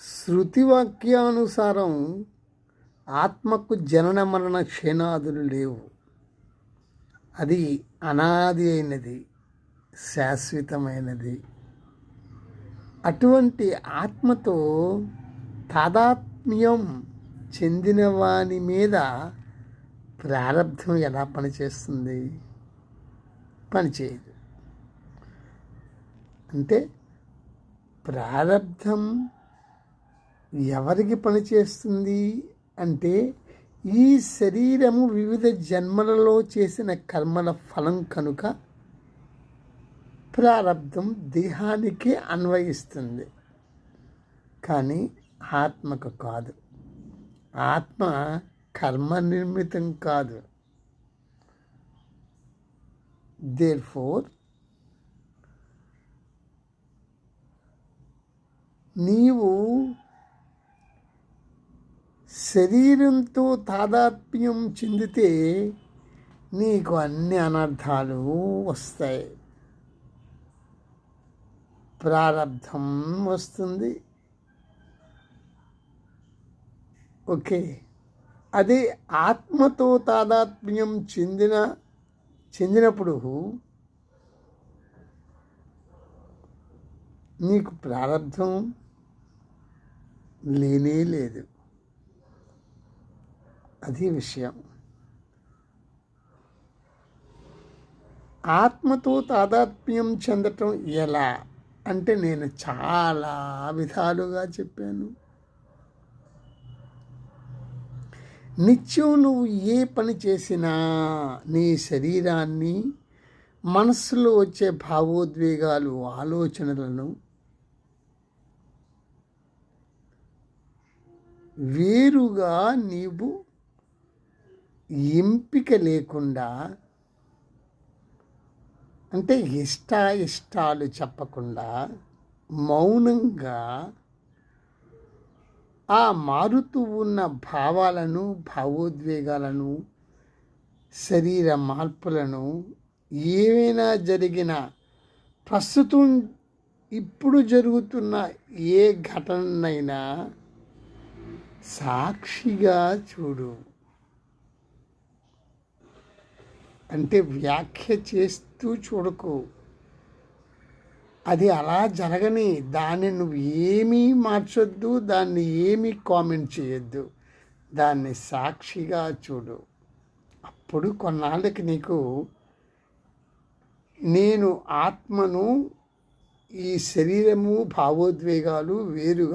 శృతివాక్యానుసారం ఆత్మకు జనన మరణ క్షీణాదులు లేవు. అది అనాది అయినది, శాశ్వతమైనది. అటువంటి ఆత్మతో తాదాత్మ్యం చెందిన వాని మీద ప్రారబ్ధం ఎలా పనిచేస్తుంది? పనిచేయదు. అంటే ప్రారబ్ధం ఎవరికి పనిచేస్తుంది అంటే, ఈ శరీరము వివిధ జన్మలలో చేసిన కర్మల ఫలం కనుక ప్రారబ్ధం దేహానికి అన్వయిస్తుంది, కానీ ఆత్మకు కాదు. ఆత్మ కర్మ నిర్మితం కాదు. దేర్ఫోర్ నీవు శరీరంతో తాదాత్మ్యం చెందితే నీకు అన్ని అనర్థాలు వస్తాయి. ప్రారబ్ధం వస్తుంది. ఓకే, అదే ఆత్మతో తాదాత్మ్యం చెందినప్పుడు నీకు ప్రారబ్ధం లేనే లేదు. అది విషయం. ఆత్మతో తాదాత్మ్యం చెందటం ఎలా అంటే, నేను చాలా విధాలుగా చెప్పాను. నిత్యం నువ్వు ఏ పని చేసినా నీ శరీరాన్ని, మనస్సులో వచ్చే భావోద్వేగాలు, ఆలోచనలను వేరుగా నీవు ఎంపిక లేకుండా, అంటే ఇష్టాలు చెప్పకుండా మౌనంగా ఆ మారుతూ ఉన్న భావాలను, భావోద్వేగాలను, శరీర మార్పులను, ఏమైనా జరిగిన ప్రస్తుతం ఇప్పుడు జరుగుతున్న ఏ ఘటనైనా సాక్షిగా చూడు. అంటే వ్యాఖ్య చేస్తూ చూడకు. అది అలా జరగని, దాన్ని నువ్వు ఏమీ మార్చొద్దు, దాన్ని ఏమీ కామెంట్ చేయొద్దు. దాన్ని సాక్షిగా చూడు. అప్పుడు కొన్నాళ్ళకి నీకు నేను ఆత్మను, ఈ శరీరము, భావోద్వేగాలు వేరుగా